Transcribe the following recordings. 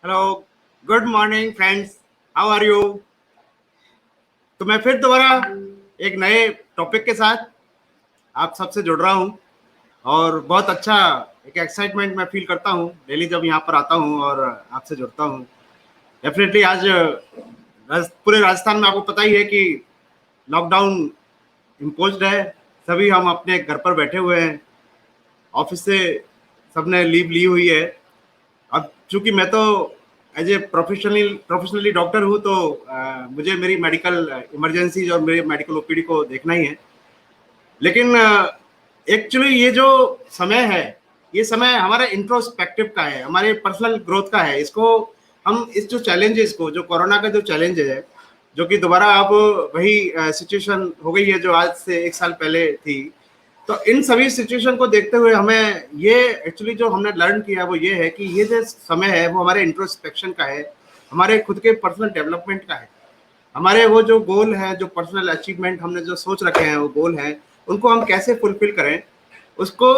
Hello, good morning friends, how are you. तो मैं फिर दोबारा एक नए टॉपिक के साथ आप सबसे जुड़ रहा हूँ और बहुत अच्छा एक एक्साइटमेंट मैं फील करता हूँ डेली जब यहाँ पर आता हूँ और आपसे जुड़ता हूँ। डेफिनेटली आज पूरे राजस्थान में आपको पता ही है कि लॉकडाउन इम्पोज्ड है। सभी हम अपने घर पर बैठे हुए हैं, ऑफिस से सबने लीव ली हुई है। अब चूंकि मैं तो एज ए प्रोफेशनली डॉक्टर हूँ तो मुझे मेरी मेडिकल इमरजेंसीज और मेरे मेडिकल ओपीडी को देखना ही है। लेकिन एक्चुअली ये जो समय है, ये समय हमारे इंट्रोस्पेक्टिव का है, हमारे पर्सनल ग्रोथ का है। इसको हम इस जो चैलेंजेस को, जो कोरोना का जो चैलेंज है, जो कि दोबारा अब वही सिचुएशन हो गई है जो आज से 1 साल पहले थी। तो इन सभी सिचुएशन को देखते हुए हमें ये एक्चुअली जो हमने लर्न किया वो ये है कि ये जो समय है वो हमारे इंट्रोस्पेक्शन का है, हमारे खुद के पर्सनल डेवलपमेंट का है। हमारे वो जो गोल है, जो पर्सनल अचीवमेंट हमने जो सोच रखे हैं वो गोल हैं, उनको हम कैसे फुलफिल करें, उसको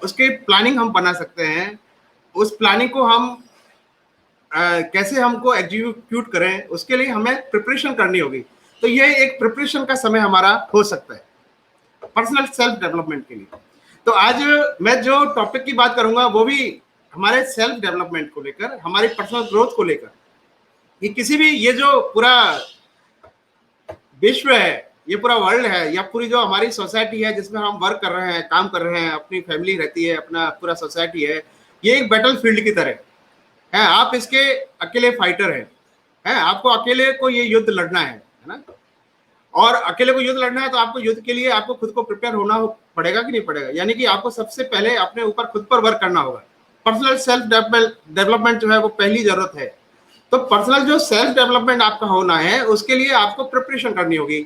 उसकी प्लानिंग हम बना सकते हैं। उस प्लानिंग को हम कैसे हमको एग्जीक्यूट करें, उसके लिए हमें प्रिपरेशन करनी होगी। तो ये एक प्रिपरेशन का समय हमारा हो सकता है पर्सनल सेल्फ डेवलपमेंट के लिए। तो आज मैं जो टॉपिक की बात करूंगा वो भी हमारे सेल्फ डेवलपमेंट को लेकर, हमारी पर्सनल ग्रोथ को लेकर। कि किसी भी ये जो पूरा विश्व है, ये पूरा वर्ल्ड है, या पूरी जो हमारी सोसाइटी है जिसमें हम वर्क कर रहे हैं, काम कर रहे हैं, अपनी फैमिली रहती है, अपना पूरा सोसाइटी है, ये एक बैटल फील्ड की तरह है। आप इसके अकेले फाइटर हैं, आपको अकेले को ये युद्ध लड़ना है ना। और अकेले को युद्ध लड़ना है तो आपको युद्ध के लिए आपको खुद को प्रिपेयर होना पड़ेगा कि नहीं पड़ेगा। यानी कि आपको सबसे पहले अपने ऊपर खुद पर वर्क करना होगा। पर्सनल सेल्फ डेवलपमेंट जो है वो पहली जरूरत है। तो पर्सनल जो सेल्फ डेवलपमेंट आपका होना है उसके लिए आपको प्रिपरेशन करनी होगी।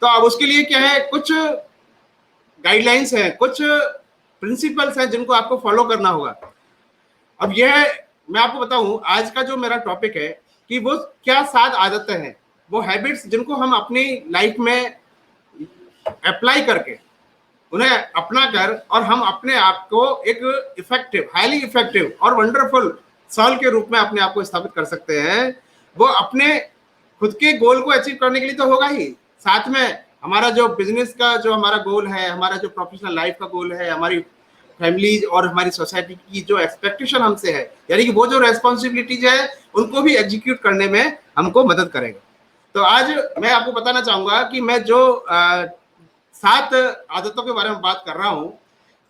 तो अब उसके लिए क्या है, कुछ गाइडलाइंस हैं, कुछ प्रिंसिपल्स हैं जिनको आपको फॉलो करना होगा। अब यह मैं आपको बताऊं, आज का जो मेरा टॉपिक है कि वो क्या 7 आदतें हैं, वो हैबिट्स जिनको हम अपनी लाइफ में अप्लाई करके, उन्हें अपना कर, और हम अपने आप को एक इफेक्टिव, हाईली इफेक्टिव और वंडरफुल सोल के रूप में अपने आप को स्थापित कर सकते हैं। वो अपने खुद के गोल को अचीव करने के लिए तो होगा ही, साथ में हमारा जो बिजनेस का जो हमारा गोल है, हमारा जो प्रोफेशनल लाइफ का गोल है, हमारी फैमिली और हमारी सोसाइटी की जो एक्सपेक्टेशन हमसे है, यानी कि वो जो रेस्पॉन्सिबिलिटीज है उनको भी एग्जीक्यूट करने में हमको मदद करेगा। तो आज मैं आपको बताना चाहूंगा कि मैं जो 7 आदतों के बारे में बात कर रहा हूं,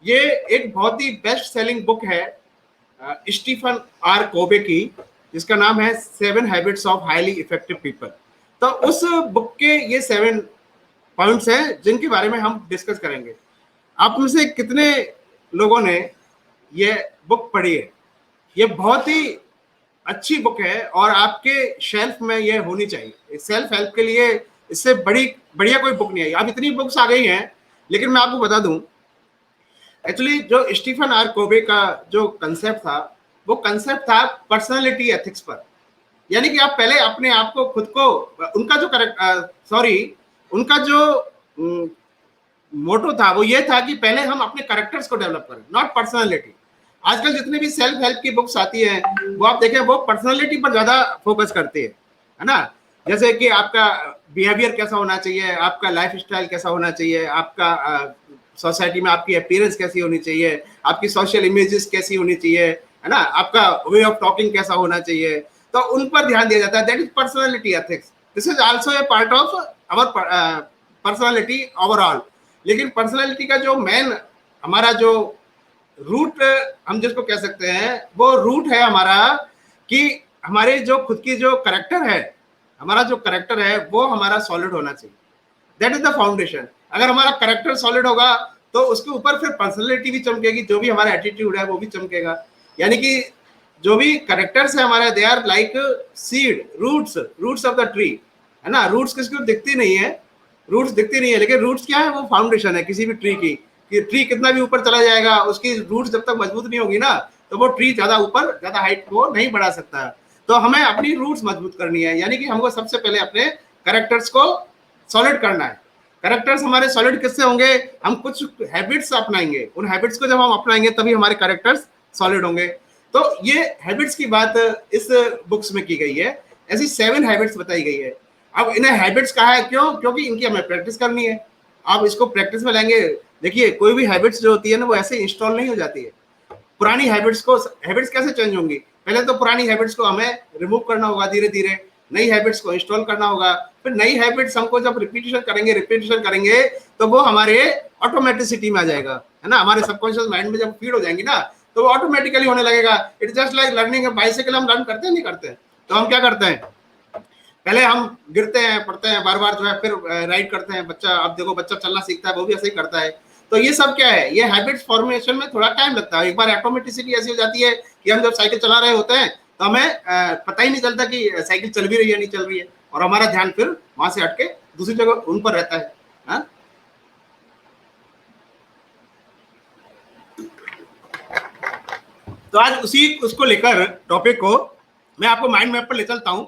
ये एक बहुत ही बेस्ट सेलिंग बुक है स्टीफन आर कोवे की, जिसका नाम है 7 habits of highly effective people. तो उस बुक के ये 7 पॉइंट्स हैं जिनके बारे में हम डिस्कस करेंगे। आप में से कितने लोगों ने ये बुक पढ़ी है? ये बहुत ही अच्छी बुक है और आपके शेल्फ में ये होनी चाहिए। सेल्फ हेल्प के लिए इससे बढ़िया कोई बुक नहीं है। अब इतनी बुक्स आ गई हैं, लेकिन मैं आपको बता दूं, एक्चुअली जो स्टीफन आर कोवे का जो कंसेप्ट था, वो कंसेप्ट था पर्सनालिटी एथिक्स पर। यानी कि आप पहले अपने आप को, खुद को, उनका जो उनका जो मोटो था वो ये था कि पहले हम अपने कैरेक्टर्स को डेवलप करें, नॉट पर्सनालिटी। आजकल जितने भी सेल्फ हेल्प की बुक्स आती हैं वो आप देखें वो पर्सनालिटी पर ज्यादा फोकस करती है ना। जैसे कि आपका बिहेवियर कैसा होना चाहिए, आपका लाइफ स्टाइल कैसा होना चाहिए, आपका सोसाइटी में आपकी अपीयरेंस कैसी होनी चाहिए, आपकी सोशल इमेजेस कैसी होनी चाहिए, है ना, आपका वे ऑफ टॉकिंग कैसा होना चाहिए, तो उन पर ध्यान दिया जाता है। That is personality ethics. This is also a part of our personality overall. लेकिन पर्सनालिटी का जो मेन हमारा जो रूट हम जिसको कह सकते हैं, वो रूट है हमारा कि हमारे जो खुद की जो करेक्टर है, हमारा जो करेक्टर है वो हमारा सॉलिड होना चाहिए। That is the foundation. अगर हमारा करेक्टर सॉलिड होगा तो उसके ऊपर फिर पर्सनालिटी भी चमकेगी, जो भी हमारा एटीट्यूड है वो भी चमकेगा। यानी कि जो भी करेक्टर्स है हमारे, they are like seed, roots of the tree, है ना। रूट्स किसको दिखती नहीं है, रूट्स दिखती नहीं है, लेकिन रूट्स क्या है, वो फाउंडेशन है किसी भी ट्री की। कि ट्री कितना भी ऊपर चला जाएगा, उसकी रूट्स जब तक मजबूत नहीं होगी ना, तो वो ट्री ज्यादा ऊपर, ज्यादा हाइट को नहीं बढ़ा सकता। तो हमें अपनी रूट्स मजबूत करनी है, यानी कि हमको सबसे पहले अपने कैरेक्टर्स को सॉलिड करना है। कैरेक्टर्स हमारे सॉलिड किससे होंगे? हम कुछ हैबिट्स अपनाएंगे, उन हैबिट्स को जब हम अपनाएंगे तभी हमारे कैरेक्टर्स सॉलिड होंगे। तो ये हैबिट्स की बात इस बुक्स में की गई है, ऐसी 7 हैबिट्स बताई गई है। अब इन्हें हैबिट्स कहा है क्यों? क्योंकि इनकी हमें प्रैक्टिस करनी है। आप इसको प्रैक्टिस में लेंगे। देखिए कोई भी हैबिट्स जो होती है ना वो ऐसे इंस्टॉल नहीं हो जाती है। पुरानी हैबिट्स कैसे चेंज होंगी? पहले तो पुरानी हैबिट्स को हमें रिमूव करना होगा, धीरे धीरे नई हैबिट्स को इंस्टॉल करना होगा। फिर नई हैबिट्स हमको जब रिपीटेशन करेंगे तो वो हमारे ऑटोमेटिसिटी में आ जाएगा, है ना, हमारे सबकॉन्शियस माइंड में जब फीड हो जाएंगी ना तो वो ऑटोमेटिकली होने लगेगा। It's just like learning. Bicycle हम लर्न करते हैं, नहीं करते? तो हम क्या करते हैं, पहले हम गिरते हैं, पढ़ते हैं बार बार जो है, फिर राइड करते हैं। बच्चा, अब देखो बच्चा चलना सीखता है, वो भी ऐसे ही करता है। तो ये सब क्या है, ये हैबिट्स फॉर्मेशन में थोड़ा टाइम लगता है। एक बार ऑटोमेटिसिटी ऐसी हो जाती है कि हम जब साइकिल चला रहे होते हैं तो हमें पता ही नहीं चलता कि साइकिल चल भी रही है नहीं चल रही है, और हमारा ध्यान फिर वहां से हटके दूसरी जगह उन पर रहता है। हा? तो आज उसको लेकर टॉपिक को मैं आपको माइंड मैप पर ले चलता हूं,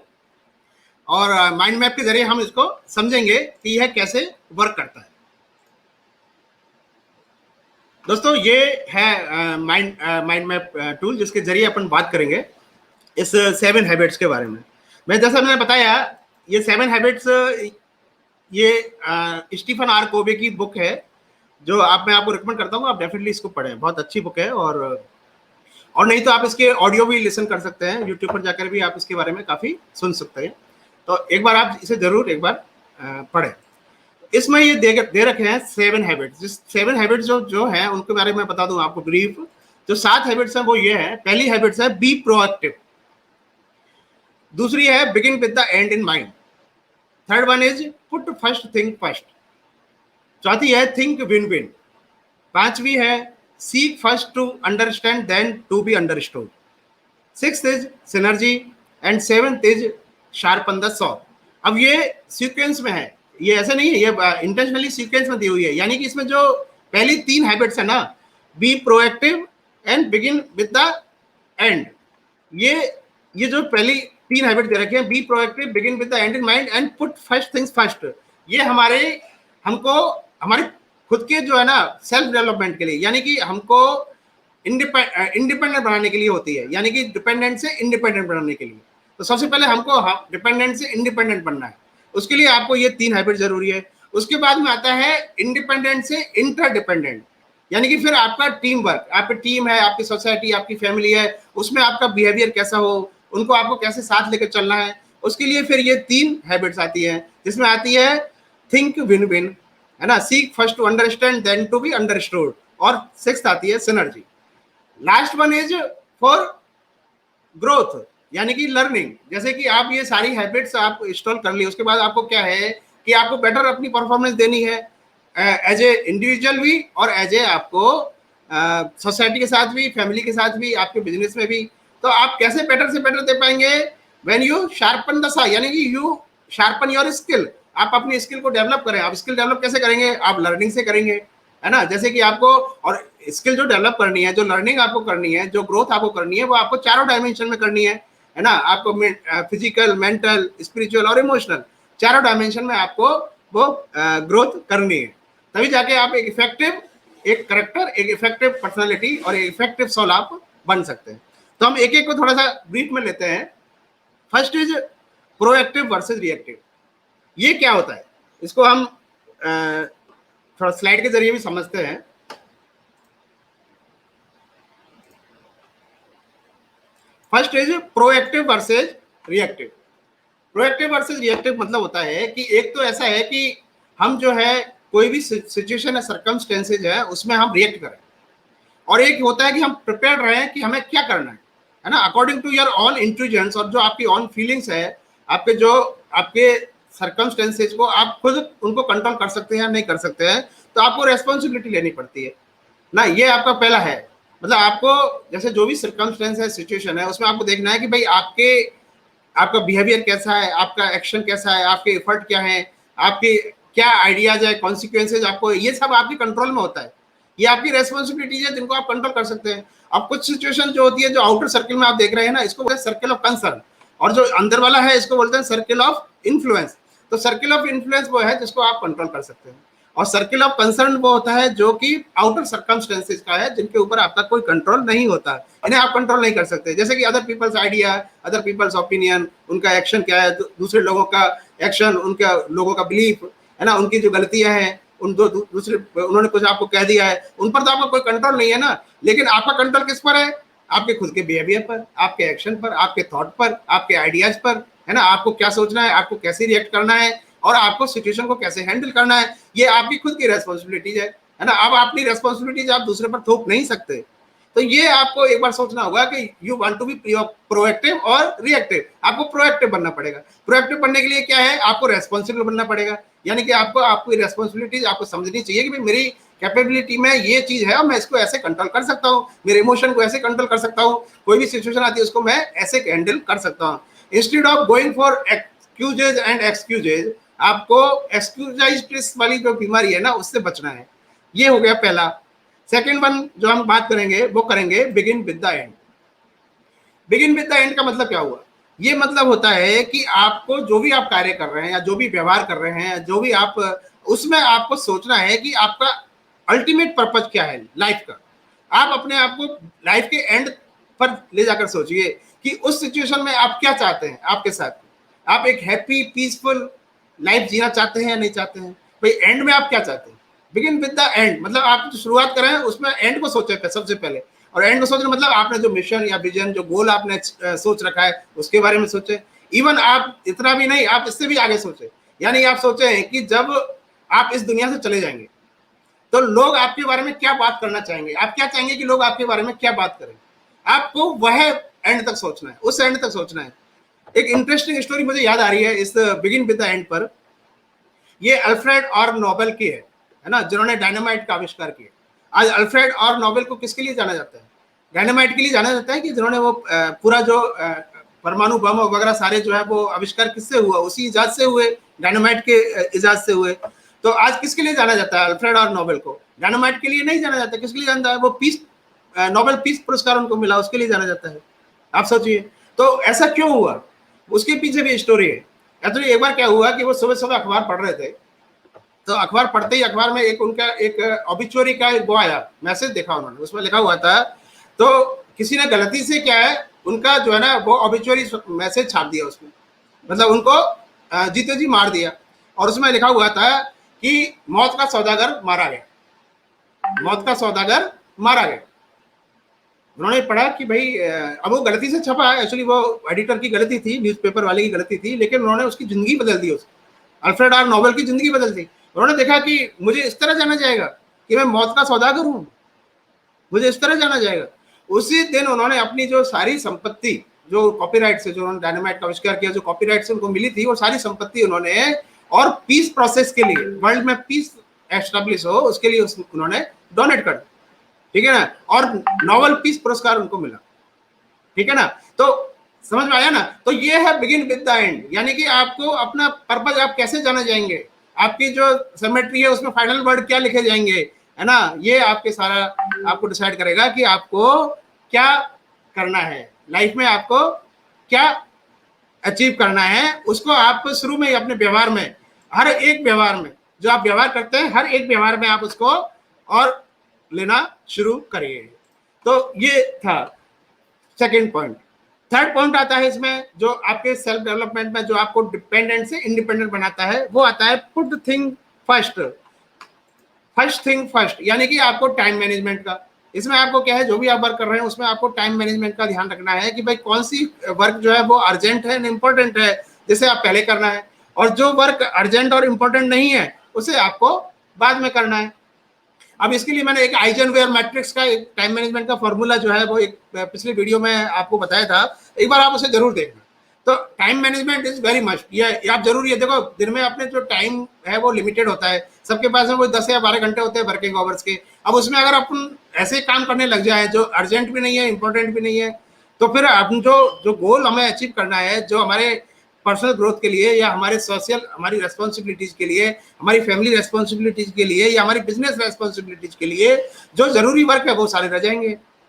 और माइंड मैप के जरिए हम इसको समझेंगे कि यह कैसे वर्क करता है। दोस्तों ये है माइंड मैप टूल, जिसके जरिए अपन बात करेंगे इस 7 हैबिट्स के बारे में। मैं जैसा मैंने बताया, ये 7 हैबिट्स ये स्टीफन आर कोवे की बुक है, जो मैं आपको रिकमेंड करता हूँ, आप डेफिनेटली इसको पढ़ें, बहुत अच्छी बुक है। और नहीं तो आप इसके ऑडियो भी लिसन कर सकते हैं, यूट्यूब पर जाकर भी आप इसके बारे में काफ़ी सुन सकते हैं। तो एक बार आप इसे जरूर एक बार पढ़ें। इसमें ये दे रखे हैं 7 हैबिट्स। जिस 7 हैबिट्स जो हैं उनके बारे में बता दूं आपको ब्रीफ। जो 7 हैबिट्स हैं वो ये है। पहली हैबिट्स है बी प्रोएक्टिव, दूसरी है begin with the end in mind, third one is put first think first, चौथी है थिंक विन विन, पांचवी है seek first to understand then to be understood, sixth is synergy, and seventh is sharpen the saw. अब ये sequence में है, ये ऐसे नहीं है, ये इंटेंशनली सीक्वेंस में दी हुई है। यानी कि इसमें जो पहली 3 हैबिट्स है ना, be proactive and begin with the and, ये जो पहली 3 हैबिट दे रखे हैं, be proactive, begin with the end in mind and put first things first, ये हमको हमारे खुद के जो है ना सेल्फ डेवलपमेंट के लिए, यानी कि हमको इंडिपेंडेंट बनाने के लिए होती है, यानी कि डिपेंडेंट से इंडिपेंडेंट बनाने के लिए। तो सबसे पहले हमको डिपेंडेंट से इंडिपेंडेंट बनना है, उसके लिए आपको ये 3 हैबिट जरूरी है। उसके बाद में आता है इंडिपेंडेंट से इंटरडिपेंडेंट, यानी कि फिर आपका टीम वर्क, आपकी टीम है, आपकी सोसाइटी, आपकी फैमिली है, उसमें आपका बिहेवियर कैसा हो, उनको आपको कैसे साथ लेकर चलना है, उसके लिए फिर ये 3 हैबिट्स आती है, जिसमें आती है थिंक विन विन, है ना, seek first to understand then to be understood, और 6th आती है synergy. Last one is for growth, यानी कि लर्निंग। जैसे कि आप ये सारी हैबिट्स आप इंस्टॉल कर ली, उसके बाद आपको क्या है कि आपको बेटर अपनी परफॉर्मेंस देनी है, एज ए इंडिविजुअल भी और एज ए आपको सोसाइटी के साथ भी, फैमिली के साथ भी, आपके बिजनेस में भी। तो आप कैसे बेटर से बेटर दे पाएंगे? व्हेन यू शार्पन द सा, यानी कि यू शार्पन योर स्किल, आप अपनी स्किल को डेवलप करें। आप स्किल डेवलप कैसे करेंगे? आप लर्निंग से करेंगे, है ना। जैसे कि आपको, और स्किल जो डेवलप करनी है, जो लर्निंग आपको करनी है, जो ग्रोथ आपको करनी है, वो आपको चारों डायमेंशन में करनी है ना। आपको फिजिकल, मेंटल, स्पिरिचुअल और इमोशनल, चारों डायमेंशन में आपको वो ग्रोथ करनी है। तभी जाके आप एक इफेक्टिव, एक करेक्टर, एक इफेक्टिव पर्सनालिटी और एक इफेक्टिव सोल आप बन सकते हैं। तो हम एक एक को थोड़ा सा ब्रीफ में लेते हैं। First is proactive versus reactive. ये क्या होता है, इसको हम थोड़ा स्लाइड के जरिए भी समझते हैं। First is proactive versus reactive. Proactive versus reactive मतलब होता है कि एक तो ऐसा है कि हम जो है कोई भी सिचुएशन या सर्कमस्टेंसेज है उसमें हम रिएक्ट करें, और एक होता है कि हम प्रिपेयर रहें कि हमें क्या करना है ना, according to your own intelligence, और जो आपकी ऑन फीलिंग्स है, आपके सर्कमस्टेंसेज को आप खुद उनको कंट्रोल कर सकते हैं, नहीं कर सकते हैं, तो आपको रेस्पॉन्सिबिलिटी लेनी पड़ती है ना। ये आपका पहला है, मतलब आपको जैसे जो भी सर्कमस्टेंस है, सिचुएशन है, उसमें आपको देखना है कि भाई आपका बिहेवियर कैसा है, आपका एक्शन कैसा है, आपके एफर्ट क्या है, आपके क्या आइडियाज है, कॉन्सिक्वेंसेज, आपको ये सब आपके कंट्रोल में होता है। ये आपकी रेस्पॉन्सिबिलिटीज है जिनको आप कंट्रोल कर सकते हैं। अब कुछ सिचुएशन जो होती है, जो आउटर सर्किल में आप देख रहे हैं ना, इसको बोलते हैं सर्किल ऑफ कंसर्न, और जो अंदर वाला है इसको बोलते हैं सर्किल ऑफ इन्फ्लुएंस। तो सर्किल ऑफ इन्फ्लुएंस वो है जिसको आप कंट्रोल कर सकते हैं। और सर्किल ऑफ कंसर्न वो होता है जो कि आउटर सर्कमस्टेंसेस का है, जिनके ऊपर आपका कोई कंट्रोल नहीं होता, इन्हें आप कंट्रोल नहीं कर सकते। जैसे कि other peoples idea, other peoples opinion, उनका एक्शन क्या है, दूसरे लोगों का एक्शन, उनका लोगों का बिलीफ है ना, उनकी जो गलतियां हैं, उन दूसरे उन्होंने कुछ आपको कह दिया है, उन पर तो आपका कोई कंट्रोल नहीं है ना। लेकिन आपका कंट्रोल किस पर है? आपके खुद के बिहेवियर पर, आपके एक्शन पर, आपके थॉट पर, आपके आइडियाज पर, है ना। आपको क्या सोचना है, आपको कैसे रिएक्ट करना है, और आपको सिचुएशन को कैसे हैंडल करना है, ये आपकी खुद की रेस्पॉन्सिबिलिटीज है ना। अब अपनी रेस्पॉन्सिबिलिटीज आप दूसरे पर थोप नहीं सकते। तो ये आपको एक बार सोचना होगा कि you want to be proactive और रिएक्टिव। आपको प्रोएक्टिव बनना पड़ेगा। प्रोएक्टिव बनने के लिए क्या है? आपको रेस्पॉन्सिबल बनना पड़ेगा, यानी कि आपको आपकी रेस्पॉन्सिबिलिटीज आपको समझनी चाहिए कि भाई मेरी कैपेबिलिटी में ये चीज है और मैं इसको ऐसे कंट्रोल कर सकता हूँ, मेरे इमोशन को ऐसे कंट्रोल कर सकता हूँ, कोई भी सिचुएशन आती है उसको मैं ऐसे हैंडल कर सकता हूँ। Instead of going for excuses and excuses, आपको एक्सक्यूजाइज वाली जो बीमारी है ना, उससे बचना है। ये हो गया पहला। सेकेंड वन जो हम बात करेंगे वो करेंगे begin with the and. Begin with the and का मतलब क्या हुआ? ये मतलब होता है कि आपको जो भी आप कार्य कर रहे हैं या जो भी व्यवहार कर रहे हैं, जो भी आप, उसमें आपको सोचना है कि आपका अल्टीमेट पर्पज क्या है लाइफ का। आप अपने आप को लाइफ के एंड पर ले जाकर सोचिए कि उस सिचुएशन में आप क्या चाहते हैं आपके साथ। आप एक हैप्पी पीसफुल लाइफ जीना चाहते हैं या नहीं चाहते हैं? भाई एंड में आप क्या चाहते हैं? बिगिन विद द एंड मतलब आप जो शुरुआत कर रहे हैं उसमें एंड को सोचे सबसे पहले। और एंड को सोचना मतलब आपने जो मिशन या विजन, जो गोल आपने सोच रखा है उसके बारे में सोचे। इवन आप इतना भी नहीं, आप इससे भी आगे सोचे, यानी आप सोचे कि जब आप इस दुनिया से चले जाएंगे तो लोग आपके बारे में क्या बात करना चाहेंगे, आप क्या चाहेंगे कि लोग आपके बारे में क्या बात करें। आपको वह एंड तक सोचना है, उस एंड तक सोचना है। एक इंटरेस्टिंग स्टोरी मुझे याद आ रही है इस बिगिन विद द एंड पर। ये अल्फ्रेड और नोबेल की है ना, जिन्होंने डायनामाइट का आविष्कार किया। आज अल्फ्रेड और नोबेल को किसके लिए जाना जाता है? डायनामाइट के लिए जाना जाता है कि जिन्होंने वो पूरा जो परमाणु बम वगैरह सारे जो है वो आविष्कार किससे हुआ? उसी इजाद से हुए, डायनामाइट के इजाद से हुए। तो आज किसके लिए जाना जाता है अल्फ्रेड और नोबेल को? डायनामाइट के लिए नहीं जाना जाता। किसके लिए जाना है? वो पीस, नोबेल पीस पुरस्कार उनको मिला, उसके लिए जाना जाता है। आप सोचिए तो ऐसा क्यों हुआ, उसके पीछे भी स्टोरी है। एक्चुअली एक बार क्या हुआ कि वो सुबह सुबह अखबार पढ़ रहे थे, तो अखबार पढ़ते ही अखबार में एक उनका एक ऑबिचुअरी का एक वो आया, मैसेज देखा उन्होंने, उसमें लिखा हुआ था, तो किसी ने गलती से क्या है उनका जो है ना वो ऑबिचुअरी मैसेज छाप दिया उसमें, मतलब उनको जीते जी मार दिया। और उसमें लिखा हुआ था कि मौत का सौदागर मारा गया, मौत का सौदागर मारा गया। उन्होंने पढ़ा कि भाई अब वो गलती से छपा है, एक्चुअली वो एडिटर की गलती थी, न्यूज़पेपर वाले की गलती थी, लेकिन उन्होंने उसकी जिंदगी बदल दी, उसकी अल्फ्रेड आर नोबेल की जिंदगी बदल दी। उन्होंने देखा कि मुझे इस तरह जाना जाएगा कि मैं मौत का सौदागर हूँ, मुझे इस तरह जाना जाएगा। उसी दिन उन्होंने अपनी जो सारी संपत्ति, जो कॉपीराइट से, जो उन्होंने डायनामाइट का आविष्कार किया, जो कॉपीराइट से उनको मिली थी, वो सारी संपत्ति उन्होंने, और पीस प्रोसेस के लिए, वर्ल्ड में पीस एस्टेब्लिश हो उसके लिए उन्होंने डोनेट कर, ठीक है ना। और नोबेल पीस पुरस्कार उनको मिला, ठीक है ना। तो समझ में आया ना। तो ये है बिगिन विद द एंड, यानी कि आपको अपना पर्पज आप कैसे जाना जाएंगे, आपकी जो सिमेट्री है उसमें फाइनल वर्ड क्या लिखे जाएंगे, है ना। ये आपके सारा आपको डिसाइड करेगा कि आपको क्या करना है लाइफ में, आपको क्या अचीव करना है। उसको आप शुरू में ही अपने व्यवहार में, हर एक व्यवहार में जो आप व्यवहार करते हैं, हर एक व्यवहार में आप उसको और लेना शुरू करिए। तो ये था सेकंड पॉइंट। थर्ड पॉइंट आता है इसमें जो आपके सेल्फ डेवलपमेंट में जो आपको डिपेंडेंट से इंडिपेंडेंट बनाता है, वो आता है put thing first. First thing first, यानी कि आपको टाइम मैनेजमेंट का, इसमें आपको क्या है, जो भी आप वर्क कर रहे हैं उसमें आपको टाइम मैनेजमेंट का ध्यान रखना है कि भाई कौन सी वर्क जो है वो अर्जेंट है, इंपॉर्टेंट है, जिसे आप पहले करना है, और जो वर्क अर्जेंट और इंपॉर्टेंट नहीं है उसे आपको बाद में करना है। अब इसके लिए मैंने एक आइजनवेयर मैट्रिक्स का एक टाइम मैनेजमेंट का फॉर्मूला जो है वो एक पिछले वीडियो में आपको बताया था, एक बार आप उसे जरूर देखना। तो time management is very must, ये आप जरूर, ये देखो दिन में अपने जो टाइम है वो लिमिटेड होता है, सबके पास में वो 10 या 12 घंटे होते हैं वर्किंग आवर्स के। अब उसमें अगर अपन ऐसे काम करने लग जाए जो अर्जेंट भी नहीं है, इंपॉर्टेंट भी नहीं है, तो फिर अपन जो गोल हमें अचीव करना है, जो हमारे पर्सनल ग्रोथ के लिए या हमारे सोशल, हमारी रेस्पॉन्सिबिलिटीज के लिए, हमारी फैमिली रेस्पॉन्सिबिलिटीज के लिए या हमारी बिजनेस रेस्पॉन्सिबिलिटीज के लिए जो जरूरी वर्क है वो सारे रह जाएंगे,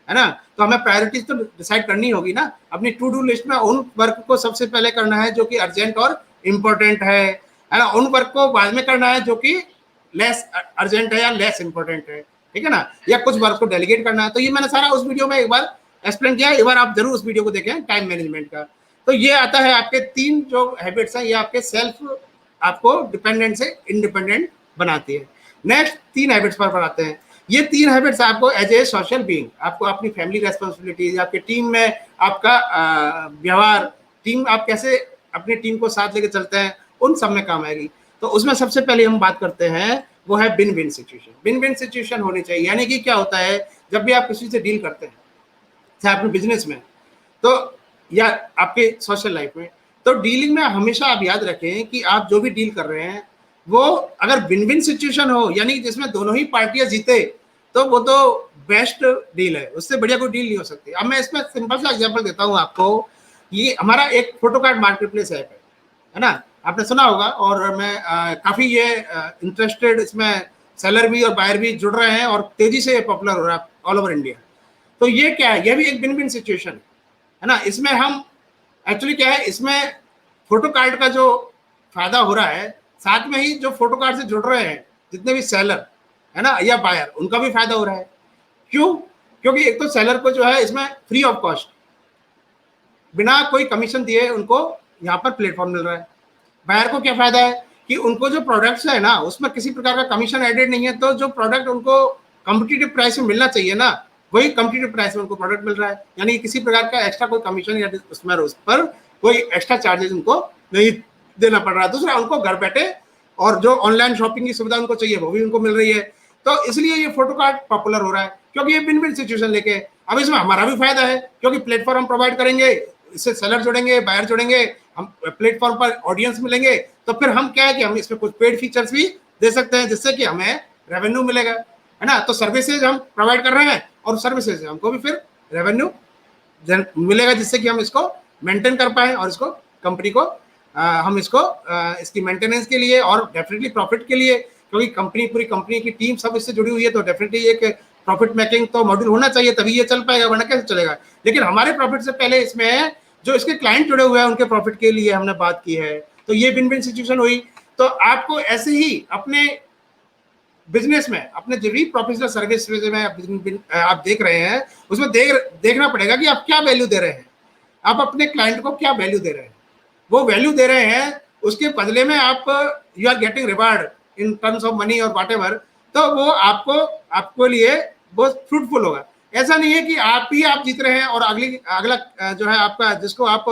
है ना। तो हमें प्रायोरिटीज तो डिसाइड करनी होगी ना। अपनी टू डू लिस्ट में उन वर्क को सबसे पहले करना है जो कि अर्जेंट और इम्पोर्टेंट है ना। उन वर्क को बाद में करना है जो कि लेस अर्जेंट है या लेस इंपॉर्टेंट है, ठीक है ना, या कुछ वर्क को डेलीगेट करना है। तो ये मैंने सारा उस वीडियो में एक बार एक्सप्लेन किया है, एक बार आप जरूर उस वीडियो को देखें टाइम मैनेजमेंट का। तो ये आता है आपके 3 जो हैबिट्स हैं, ये आपके सेल्फ आपको डिपेंडेंट से इंडिपेंडेंट बनाती है। नेक्स्ट 3 हैबिट्स पर आते हैं। ये 3 हैबिट्स आपको एज ए सोशल बीइंग, आपको अपनी फैमिली रेस्पॉन्सिबिलिटीज, आपके टीम में आपका व्यवहार, टीम आप कैसे अपनी टीम को साथ लेके चलते हैं, उन सब में काम आएगी। तो उसमें सबसे पहले हम बात करते हैं वो है win win situation. Win win situation होनी चाहिए, यानी कि क्या होता है, जब भी आप किसी से डील करते हैं, चाहे अपने बिजनेस में तो या आपके सोशल लाइफ में, तो डीलिंग में हमेशा आप याद रखें कि आप जो भी डील कर रहे हैं वो अगर विन विन सिचुएशन हो, यानी जिसमें दोनों ही पार्टियां जीते, तो वो तो बेस्ट डील है, उससे बढ़िया कोई डील नहीं हो सकती। अब मैं इसमें सिंपल सा एग्जांपल देता हूं आपको। ये हमारा एक photo card market place app है ना, आपने सुना होगा, और मैं काफी ये इंटरेस्टेड, इसमें सेलर भी और बायर भी जुड़ रहे हैं और तेजी से पॉपुलर हो रहा है ऑल ओवर इंडिया। तो ये क्या है, ये भी एक विन विन सिचुएशन है ना। इसमें हम एक्चुअली क्या है, इसमें फोटो कार्ड का जो फायदा हो रहा है, साथ में ही जो फोटो कार्ड से जुड़ रहे हैं जितने भी सेलर है ना या बायर, उनका भी फायदा हो रहा है। क्यों? क्योंकि एक तो सेलर को जो है इसमें फ्री ऑफ कॉस्ट, बिना कोई कमीशन दिए उनको यहाँ पर प्लेटफॉर्म मिल रहा है। बायर को क्या फायदा है कि उनको जो प्रोडक्ट्स है ना, उसमें किसी प्रकार का कमीशन एडेड नहीं है, तो जो प्रोडक्ट उनको कॉम्पिटिटिव प्राइस में मिलना चाहिए ना, वही कॉम्पिटिटिव प्राइस में उनको प्रोडक्ट मिल रहा है। यानी किसी प्रकार का एक्स्ट्रा कोई कमीशन या उसमें उस पर कोई एक्स्ट्रा चार्जेस उनको नहीं देना पड़ रहा है। दूसरा, उनको घर बैठे और जो ऑनलाइन शॉपिंग की सुविधा उनको चाहिए वो भी उनको मिल रही है। तो इसलिए ये फोटो कार्ड पॉपुलर हो रहा है, क्योंकि ये विन विन सिचुएशन लेके। अब इसमें हमारा भी फायदा है, क्योंकि प्लेटफॉर्म हम प्रोवाइड करेंगे, इससे सेलर जुड़ेंगे, बायर जुड़ेंगे, हम प्लेटफॉर्म पर ऑडियंस मिलेंगे, तो फिर हम क्या है कि हम इसमें कुछ पेड फीचर्स भी दे सकते हैं, जिससे कि हमें रेवेन्यू मिलेगा, है ना। तो सर्विसेज हम प्रोवाइड कर रहे हैं और सर्विसेज से हमको भी फिर रेवेन्यू मिलेगा, जिससे कि हम इसको मेंटेन कर पाए और इसको कंपनी को हम इसको इसकी मेंटेनेंस के लिए और डेफिनेटली प्रॉफिट के लिए, क्योंकि कंपनी पूरी कंपनी की टीम सब इससे जुड़ी हुई है, तो डेफिनेटली एक प्रॉफिट मेकिंग तो मॉड्यूल होना चाहिए, तभी ये चल पाएगा, वरना कैसे चलेगा। लेकिन हमारे प्रॉफिट से पहले इसमें जो इसके क्लाइंट जुड़े हुए हैं उनके प्रॉफिट के लिए हमने बात की है। तो ये विन विन सिचुएशन हुई। तो आपको ऐसे ही अपने बिजनेस में, अपने जो भी प्रोफेशनल सर्विस में आप देख रहे हैं, उसमें देखना पड़ेगा कि आप क्या वैल्यू दे रहे हैं, आप अपने क्लाइंट को क्या वैल्यू दे रहे हैं। वो वैल्यू दे रहे हैं, उसके बदले में आप you are getting reward in terms of money और वॉट एवर, तो वो आपको लिए बहुत फ्रूटफुल होगा। ऐसा नहीं है कि आप जीत रहे हैं और अगला जो है आपका, जिसको आप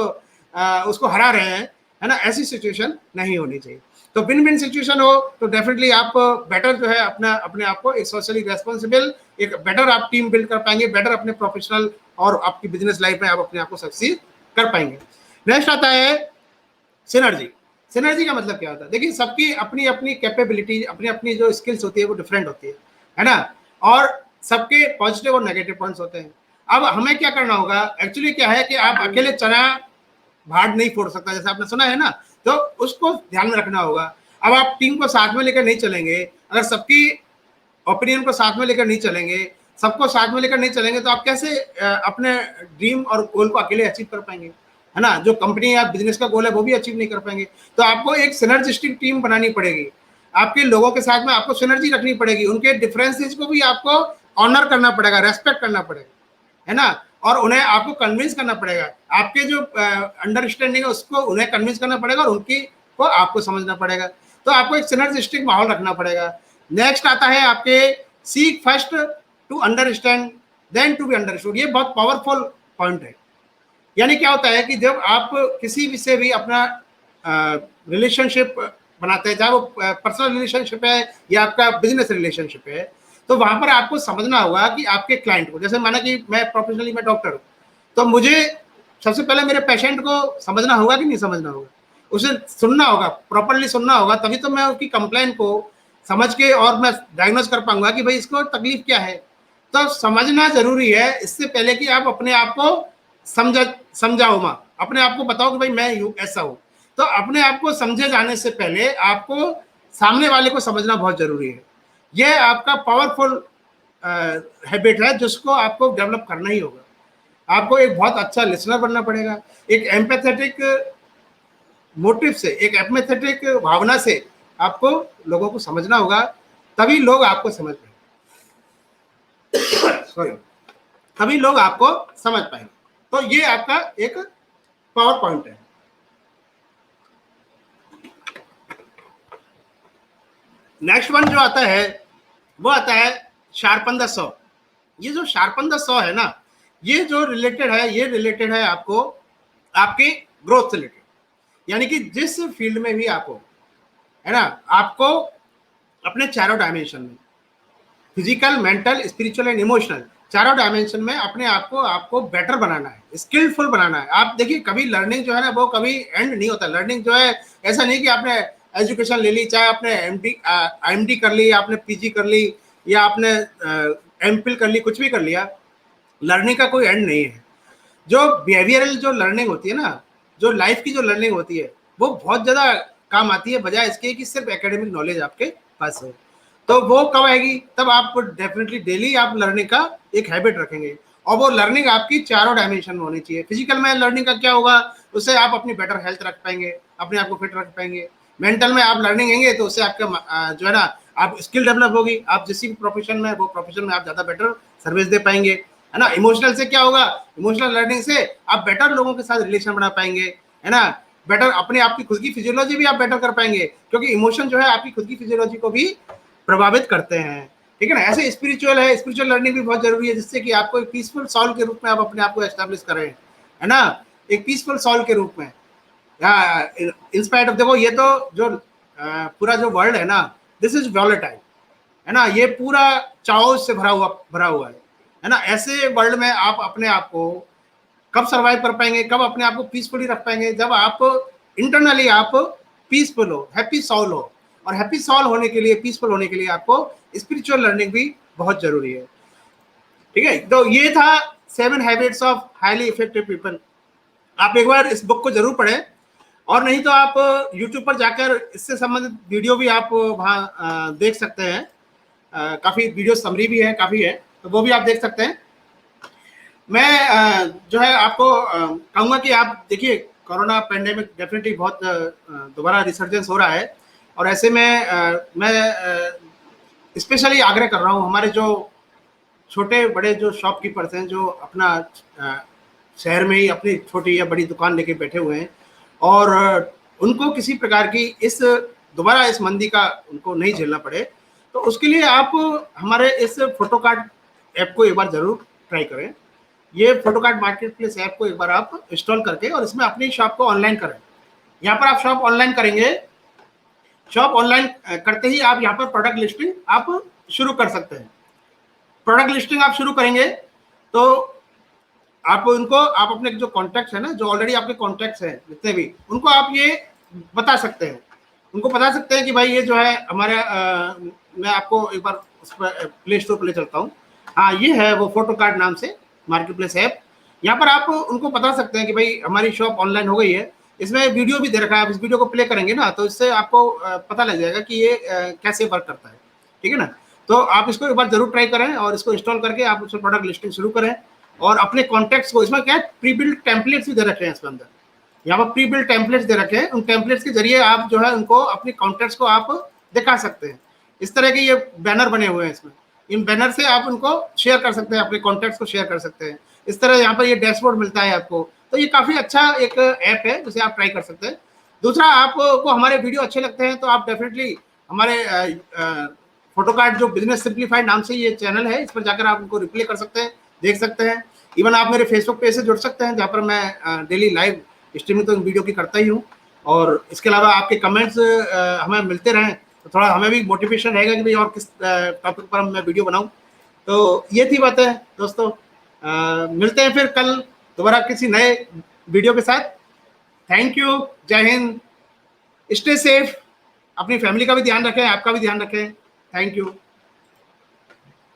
उसको हरा रहे हैं, है ना। ऐसी सिचुएशन नहीं होनी चाहिए। तो विन विन सिचुएशन हो तो डेफिनेटली आप बेटर जो है अपने आप को एक सोशली रेस्पॉन्सिबल, एक बेटर आप टीम बिल्ड कर पाएंगे, बेटर अपने प्रोफेशनल और आपकी बिजनेस लाइफ में आप अपने आप को सक्सीड कर पाएंगे। नेक्स्ट आता है सिनर्जी। सिनर्जी का मतलब क्या होता है? देखिए, सबकी अपनी अपनी कैपेबिलिटी, अपनी अपनी जो स्किल्स होती है वो डिफरेंट होती है ना, और सबके पॉजिटिव और नेगेटिव पॉइंट्स होते हैं। अब हमें क्या करना होगा, एक्चुअली क्या है कि आप अकेले चना भाड़ नहीं फोड़ सकता, जैसे आपने सुना है ना, तो उसको ध्यान में रखना होगा। अब आप टीम को साथ में लेकर नहीं चलेंगे, अगर सबकी ओपिनियन को साथ में लेकर नहीं चलेंगे, सबको साथ में लेकर नहीं चलेंगे, तो आप कैसे अपने ड्रीम और गोल को अकेले अचीव कर पाएंगे, है ना। जो कंपनी या बिजनेस का गोल है वो भी अचीव नहीं कर पाएंगे। तो आपको एक सिनर्जिस्टिक टीम बनानी पड़ेगी, आपके लोगों के साथ में आपको सिनर्जी रखनी पड़ेगी, उनके डिफरेंसेस को भी आपको ऑनर करना पड़ेगा, रेस्पेक्ट करना पड़ेगा, है ना, और उन्हें आपको कन्विंस करना पड़ेगा। आपके जो अंडरस्टैंडिंग है उसको उन्हें कन्विंस करना पड़ेगा और उनकी को आपको समझना पड़ेगा। तो आपको एक सिनर्जिस्टिक माहौल रखना पड़ेगा। नेक्स्ट आता है आपके seek first to understand then to be understood. ये बहुत पावरफुल पॉइंट है। यानी क्या होता है कि जब आप किसी भी से भी अपना रिलेशनशिप बनाते हैं, चाहे वो पर्सनल रिलेशनशिप है या आपका बिजनेस रिलेशनशिप है, तो वहां पर आपको समझना होगा कि आपके क्लाइंट को, जैसे माना कि मैं प्रोफेशनली मैं डॉक्टर हूँ, तो मुझे सबसे पहले मेरे पेशेंट को समझना होगा कि नहीं समझना होगा, उसे सुनना होगा, प्रॉपरली सुनना होगा, तभी तो मैं उसकी कंप्लेंट को समझ के और मैं डायग्नोज कर पाऊंगा कि भाई इसको तकलीफ क्या है। तो समझना जरूरी है, इससे पहले कि आप अपने आप को समझाओ माँ, अपने आप को बताओ कि भाई मैं यूं ऐसा हूं। तो अपने आप को समझे जाने से पहले आपको सामने वाले को समझना बहुत जरूरी है। यह आपका पावरफुल हैबिट है जिसको आपको डेवलप करना ही होगा। आपको एक बहुत अच्छा लिसनर बनना पड़ेगा, एक एम्पैथेटिक मोटिव से, एक एम्पैथेटिक भावना से आपको लोगों को समझना होगा तभी लोग आपको समझ पाएंगे। सॉरी, तभी लोग आपको समझ पाएंगे। तो ये आपका एक पावर पॉइंट है। नेक्स्ट वन जो आता है वो आता है शार्पन द सॉ। ये जो शार्पन द सॉ है ना, ये जो रिलेटेड है, ये रिलेटेड है आपको आपके ग्रोथ से रिलेटेड। यानी कि जिस फील्ड में भी आपको, है ना, आपको अपने चारों डायमेंशन में, physical, mental, spiritual and emotional, चारों डायमेंशन में अपने आप को आपको बेटर बनाना है, स्किलफुल बनाना है। आप देखिए, कभी लर्निंग जो है ना वो कभी एंड नहीं होता। लर्निंग जो है ऐसा नहीं कि आपने एजुकेशन ले ली, चाहे आपने एमडी कर ली, आपने पीजी कर ली, या आपने एमफिल कर ली, कुछ भी कर लिया, लर्निंग का कोई एंड नहीं है। जो बिहेवियरल जो लर्निंग होती है ना, जो लाइफ की जो लर्निंग होती है, वो बहुत ज्यादा काम आती है, बजाय इसके कि सिर्फ एकेडमिक नॉलेज आपके पास हो। तो वो कब आएगी? तब आप डेफिनेटली डेली आप लर्निंग का एक हैबिट रखेंगे, और वो लर्निंग आपकी चारों डायमेंशन में होनी चाहिए। फिजिकल में लर्निंग का क्या होगा? उससे आप अपनी बेटर हेल्थ रख पाएंगे, अपने आप को फिट रख पाएंगे। मेंटल में आप लर्निंग लेंगे तो उससे आपका जो है ना, आप स्किल डेवलप होगी, आप जिस भी प्रोफेशन में, वो प्रोफेशन में आप ज्यादा बेटर सर्विस दे पाएंगे, है ना। इमोशनल से क्या होगा? इमोशनल लर्निंग से आप बेटर लोगों के साथ रिलेशन बना पाएंगे, है ना। बेटर अपने आप की खुद की फिजियोलॉजी भी आप बेटर कर पाएंगे, क्योंकि इमोशन जो है आपकी खुद की फिजियोलॉजी को भी प्रभावित करते हैं, ठीक है ना। ऐसे स्पिरिचुअल है, स्पिरिचुअल लर्निंग भी बहुत जरूरी है, जिससे कि आपको एक पीसफुल सॉल के रूप में आप अपने आप को एस्टेब्लिश करें, है ना, एक पीसफुल सॉल के रूप में। इंस्पायर्ड ऑफ, देखो ये तो जो पूरा जो वर्ल्ड है ना, दिस इज वॉलेटाइल, है ना, ये पूरा चाओस से भरा हुआ है ना। ऐसे वर्ल्ड में आप अपने आप को कब सर्वाइव कर पाएंगे, कब अपने आप को पीसफुली रख पाएंगे? जब आप इंटरनली आप पीसफुल हो, हैप्पी सॉल हो। और हैप्पी सॉल होने के लिए, पीसफुल होने के लिए आपको स्पिरिचुअल लर्निंग भी बहुत जरूरी है, ठीक है। तो ये था 7 habits of highly effective people. आप एक बार इस बुक को जरूर पढ़ें, और नहीं तो आप यूट्यूब पर जाकर इससे संबंधित वीडियो भी आप वहाँ देख सकते हैं। काफी वीडियो समरी भी है, काफी है, तो वो भी आप देख सकते हैं। मैं जो है आपको कहूँगा कि आप देखिए, कोरोना पैंडेमिक डेफिनेटली बहुत दोबारा रिसर्जेंस हो रहा है, और ऐसे में मैं स्पेशली आग्रह कर रहा हूँ, हमारे जो छोटे बड़े जो शॉपकीपर्स हैं, जो अपना शहर में ही अपनी छोटी या बड़ी दुकान लेके बैठे हुए हैं, और उनको किसी प्रकार की इस दोबारा इस मंदी का उनको नहीं झेलना पड़े, तो उसके लिए आप हमारे इस फोटोकार्ट ऐप को एक बार जरूर ट्राई करें। ये फोटोकार्ट मार्केट प्लेस ऐप को एक बार आप इंस्टॉल करके और इसमें अपनी शॉप को ऑनलाइन करें। यहाँ पर आप शॉप ऑनलाइन करेंगे, शॉप ऑनलाइन करते ही आप यहाँ पर प्रोडक्ट लिस्टिंग आप शुरू कर सकते हैं। प्रोडक्ट लिस्टिंग आप शुरू करेंगे तो आप उनको, आप अपने जो कॉन्टैक्ट्स है ना, जो ऑलरेडी आपके कॉन्टैक्ट्स हैं जितने भी, उनको आप ये बता सकते हैं, उनको बता सकते हैं कि भाई ये जो है हमारे मैं आपको एक बार उस पर प्ले स्टोर पर ले चलता हूँ। हाँ, ये है वो फोटोकार्ट नाम से मार्केट प्लेस ऐप। यहाँ पर आप उनको बता सकते हैं कि भाई हमारी शॉप ऑनलाइन हो गई है। इसमें वीडियो भी दे रखा है, आप इस वीडियो को प्ले करेंगे ना, तो इससे आपको पता लग जाएगा कि ये कैसे वर्क करता है, ठीक है ना। तो आप इसको एक बार जरूर ट्राई करें, और इसको इंस्टॉल करके आप उसमें प्रोडक्ट लिस्टिंग शुरू करें, और अपने कॉन्टैक्ट्स को, इसमें क्या है, प्री बिल्ड टेम्पलेट्स भी दे रखे हैं इसके अंदर। यहाँ पर प्री बिल्ड टेम्पलेट्स दे रखे हैं, उन टेम्पलेट्स के जरिए आप जो है उनको अपने कॉन्टैक्ट्स को आप दिखा सकते हैं। इस तरह के ये बैनर बने हुए हैं इसमें, इन बैनर से आप उनको शेयर कर सकते हैं, अपने कॉन्टैक्ट्स को शेयर कर सकते हैं। इस तरह यहाँ पर ये डैशबोर्ड मिलता है आपको, तो ये काफी अच्छा एक ऐप है जिसे आप ट्राई कर सकते हैं। दूसरा, आपको हमारे वीडियो अच्छे लगते हैं तो आप डेफिनेटली हमारे फोटोकार्ट जो बिजनेस सिंप्लीफाइड नाम से ये चैनल है, इस पर जाकर आप उनको रिप्ले कर सकते हैं, देख सकते हैं। इवन आप मेरे फेसबुक पेज से जुड़ सकते हैं, जहाँ पर मैं डेली लाइव स्ट्रीमिंग तो वीडियो की करता ही हूँ। और इसके अलावा आपके कमेंट्स हमें मिलते रहें तो थोड़ा हमें भी मोटिवेशन रहेगा कि भाई और किस टॉपिक पर मैं वीडियो बनाऊँ। तो ये थी बातें दोस्तों, मिलते हैं फिर कल दोबारा किसी नए वीडियो के साथ। थैंक यू, जय हिंद, स्टे सेफ, अपनी फैमिली का भी ध्यान रखें, आपका भी ध्यान रखें। Thank you.